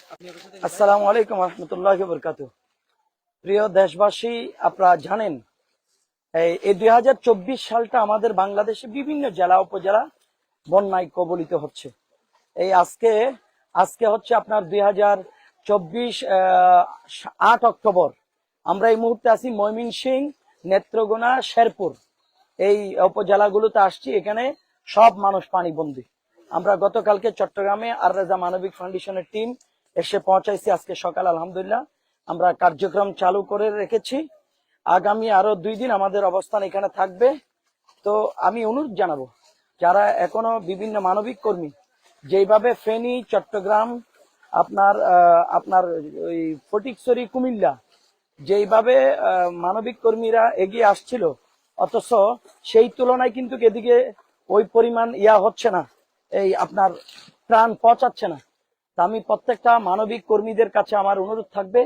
আসসালামু আলাইকুম রহমতুল্লাহি ওয়া বারাকাতুহু। প্রিয় দেশবাসী, আপনারা জানেন এই 2024 সালটা আমাদের বাংলাদেশে বিভিন্ন জেলা উপজেলা বন্যায় কবলিত হচ্ছে। এই আজকে হচ্ছে আপনার 2024 8 অক্টোবর। আমরা এই মুহূর্তে আছি ময়মনসিংহ, নেত্রকোনা, শেরপুর এই উপজেলাগুলোতে আসছি। এখানে সব মানুষ পানিবন্দী। আমরা গতকালকে চট্টগ্রামে আর রেজা মানবিক ফাউন্ডেশনের টিম এসে পৌঁছাইছি। আজকে সকাল আলহামদুলিল্লাহ আমরা কার্যক্রম চালু করে রেখেছি। আগামী আরো 2 দিন আমাদের অবস্থান এখানে থাকবে। তো আমি অনুরোধ জানাবো, যারা এখনো বিভিন্ন মানবিক কর্মী যেইভাবে ফেনী, চট্টগ্রাম, আপনার ওই ফটিকছড়ি, কুমিল্লা যেইভাবে মানবিক কর্মীরা এগিয়ে আসছিল, অথচ সেই তুলনায় কিন্তু এদিকে ওই পরিমাণ হচ্ছে না, এই আপনার প্রাণ পৌঁছাচ্ছে না। তা আমি প্রত্যেকটা মানবিক কর্মীদের কাছে আমার অনুরোধ থাকবে,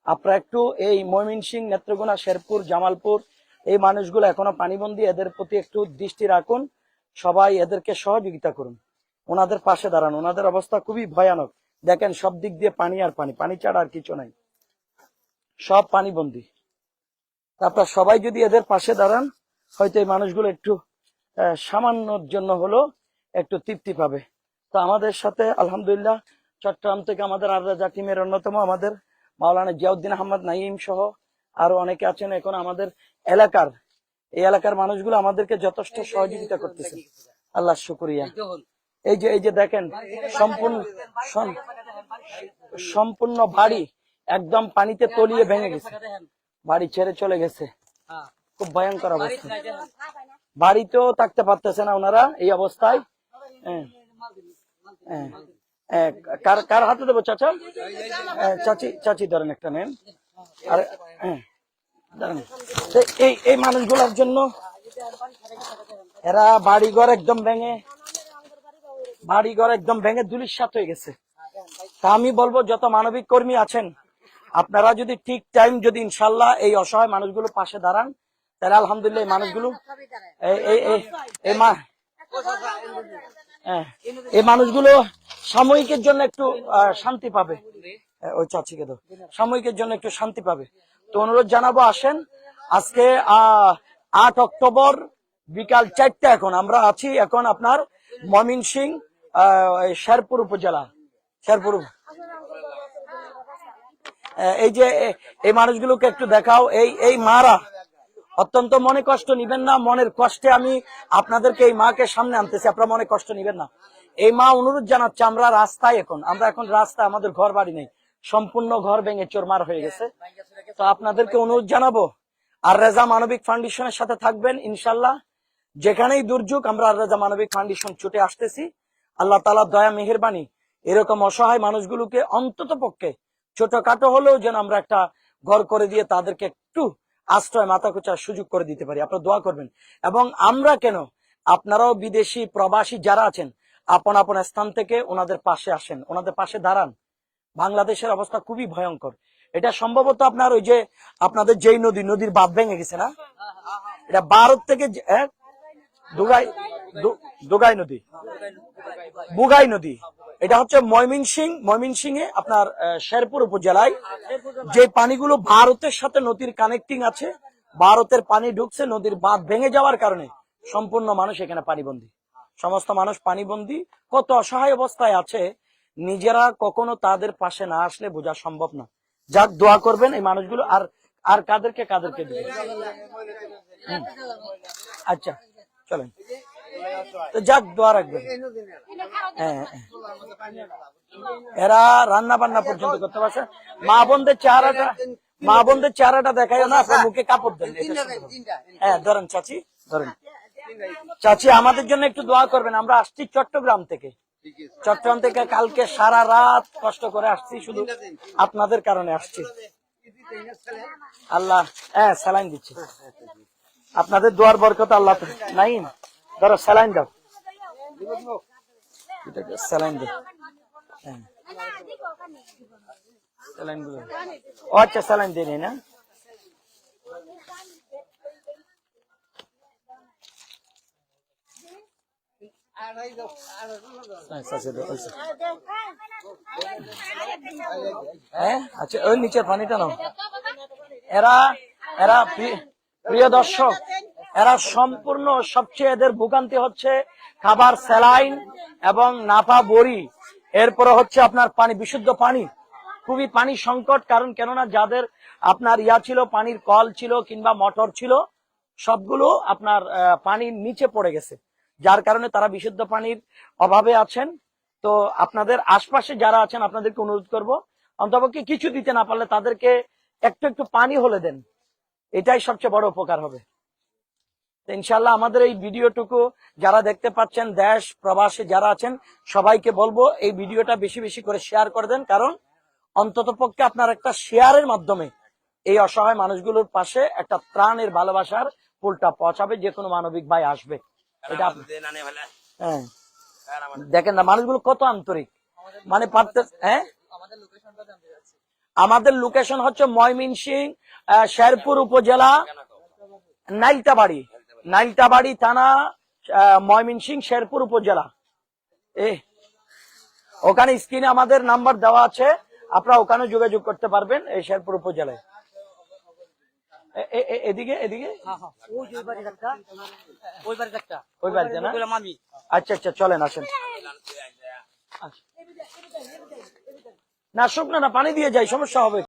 আপনারা একটু এই ময়মনসিংহ, নেত্রকোনা, শেরপুর, জামালপুর এই মানুষগুলো এখনো পানিবন্দী, এদের প্রতি একটু দৃষ্টি রাখুন। সবাই এদেরকে সহযোগিতা করুন, ওনাদের পাশে দাঁড়ান। ওনাদের অবস্থা খুবই ভয়ানক। দেখেন সব দিক দিয়ে পানি আর পানি, পানি ছাড়া আর কিছু নাই, সব পানিবন্দী। আপনারা সবাই যদি এদের পাশে দাঁড়ান, হয়তো এই মানুষগুলো একটু সামান্যর জন্য হলো একটু তৃপ্তি পাবে। তো আমাদের সাথে আলহামদুলিল্লাহ চট্টগ্রাম থেকে আমাদের আর রাজা টিমের অন্যতম আমাদের মাওলানা জিয়াউদ্দিন আহমদ নাইম সহ আরো অনেকে আছেন। এখন আমাদের এই এলাকার মানুষগুলো আমাদেরকে যথেষ্ট সহযোগিতা করতেছে, আল্লাহ শুকরিয়া। এই যে দেখেন সম্পূর্ণ বাড়ি একদম পানিতে তলিয়ে ভেঙে গেছে, বাড়ি ছেড়ে চলে গেছে। খুব ভয়ঙ্কর অবস্থা, বাড়িতেও থাকতে পারতেছে না ওনারা এই অবস্থায়। কার হাতে দেবো চাচা? চাচি ধরেন, একটা নেন। আর এই মানুষগুলোর জন্য এরা বাড়িঘর একদম ভেঙে ধুলিস্যাৎ হয়ে গেছে। তা আমি বলবো, যত মানবিক কর্মী আছেন আপনারা যদি ঠিক টাইম যদি ইনশাল্লাহ এই অসহায় মানুষগুলো পাশে দাঁড়ান, তাহলে আলহামদুলিল্লাহ এই মানুষগুলো এই মানুষগুলো সাময়িকের জন্য একটু শান্তি পাবে। ওই চাচিকে তো সাময়িকের জন্য একটু শান্তি পাবে। তো অনুরোধ জানাবো, আসেন। আজকে 8 অক্টোবর বিকাল 4টা। এখন আমরা আছি আপনার ময়মনসিংহ শেরপুর উপজেলা। এই যে এই মানুষগুলোকে একটু দেখাও। এই মারা অত্যন্ত মনে কষ্ট নিবেন না, মনের কষ্টে আমি আপনাদেরকে এই মাকে সামনে আনতেছি, আপনারা মনে কষ্ট নিবেন না। এই মা অনুরোধ জানাচ্ছে, আমরা এখন রাস্তায়, আমাদের ঘর বাড়ি নেই, সম্পূর্ণ ঘর ভেঙে চোরমার হয়ে গেছে। তো আপনাদেরকে অনুরোধ জানাবো, আর রেজা মানবিক ফাউন্ডেশনের সাথে থাকবেন ইনশাল্লাহ। যেখানেই দুর্যোগ, আমরা আর রেজা মানবিক ফাউন্ডেশন ছুটে আসতেছি। আল্লাহ তাআলার দয়া মেহেরবানি, এরকম অসহায় মানুষগুলোকে অন্তত পক্ষে ছোটখাটো হলেও যেন আমরা একটা ঘর করে দিয়ে তাদেরকে একটু আশ্রয়, মাথা গোঁজার সুযোগ করে দিতে পারি। আপনারা দোয়া করবেন। এবং আমরা কেন, আপনারাও বিদেশি প্রবাসী যারা আছেন, আপন আপন স্থান থেকে ওনাদের পাশে আসেন, ওনাদের পাশে দাঁড়ান। বাংলাদেশের অবস্থা খুবই ভয়ঙ্কর। এটা সম্ভবত আপনার ওই যে আপনাদের যেই নদীর বাঁধ ভেঙে গেছে না, এটা ভারত থেকে বুগাই নদী। এটা হচ্ছে ময়মনসিংহে আপনার শেরপুর উপজেলায় যে পানিগুলো ভারতের সাথে নদীর কানেক্টিং আছে, ভারতের পানি ঢুকছে, নদীর বাঁধ ভেঙে যাওয়ার কারণে সম্পূর্ণ মানুষ এখানে পানিবন্দী, সমস্ত মানুষ পানিবন্দী। কত অসহায় অবস্থায় আছে, নিজেরা কখনো তাদের পাশে না আসলে বোঝা সম্ভব না। যাক, দোয়া করবেন এই মানুষগুলো। আর কাদেরকে দিবেন? আচ্ছা চলেন, তো যাক, দোয়া রাখবেন। এরা রান্না বান্না পর্যন্ত করতে পারছে। মা বোনদের চেহারাটা দেখায় না, আপনার মুখে কাপড় দেন। ধরেন চাচি, চাচি আমাদের জন্য একটু দোয়া করবেন। আমরা আসছি চট্টগ্রাম থেকে কালকে সারা রাত কষ্ট করে আসছি, শুধু আপনাদের কারণে আসছি। আল্লাহ স্যালাইন দিচ্ছে, আপনাদের দোয়ার বরকত। আল্লাহ নাই, ধরো স্যালাইন দাও, স্যালাইন দাও। আচ্ছা, স্যালাইন দিয়ে না। হ্যাঁ আচ্ছা, ওই নিচের পানিটা নাও। এরা এরা প্রিয় দর্শক, এরা সম্পূর্ণ সবচেয়ে এদের ভোগান্তি হচ্ছে খাবার, স্যালাইন এবং নাপা বড়ি, এরপরে হচ্ছে আপনার পানি, বিশুদ্ধ পানি। খুবই পানি সংকট, কারণ কেননা যাদের আপনার ছিল, পানির কল ছিল কিংবা মোটর ছিল, সবগুলো আপনার পানির নিচে পড়ে গেছে, যার কারণে তারা বিশুদ্ধ পানির অভাবে আছেন। তো আপনাদের আশপাশে যারা আছেন, আপনাদেরকে অনুরোধ করব, অন্তপক্ষে কিছু দিতে না পারলে তাদেরকে একটু একটু পানি হলে দেন, এটাই সবচেয়ে বড় উপকার হবে। ইনশাল্লাহ আমাদের এই ভিডিওটুকু যারা দেখতে পাচ্ছেন, দেশ প্রবাসী যারা আছেন, সবাইকে বলবো এই ভিডিওটা বেশি বেশি করে শেয়ার করে দেন, কারণ অন্তত পক্ষে আপনার একটা শেয়ারের মাধ্যমে এই অসহায় মানুষগুলোর পাশে একটা ত্রাণের ভালোবাসার ফুলটা পৌঁছাবে, যে কোনো মানবিক ভাই আসবে। এটা হ্যাঁ, দেখেন না মানুষগুলো কত আন্তরিক, মানে পারতে। হ্যাঁ, আমাদের লোকেশন হচ্ছে ময়মনসিংহ শেরপুর উপজেলা, নাইলতাবাড়ি থানা, ময়মনসিংহ শেরপুর উপজেলা। ওখানে স্ক্রিনে আমাদের নাম্বার দেওয়া আছে, আপনারা ওখানে যোগাযোগ করতে পারবেন। এই শেরপুর উপজেলায় এদিকে এদিকে ওই বাড়িতে না? আচ্ছা আচ্ছা, চলেন আসেন। না শুকনো না, পানি দিয়ে যাই, সমস্যা হবে।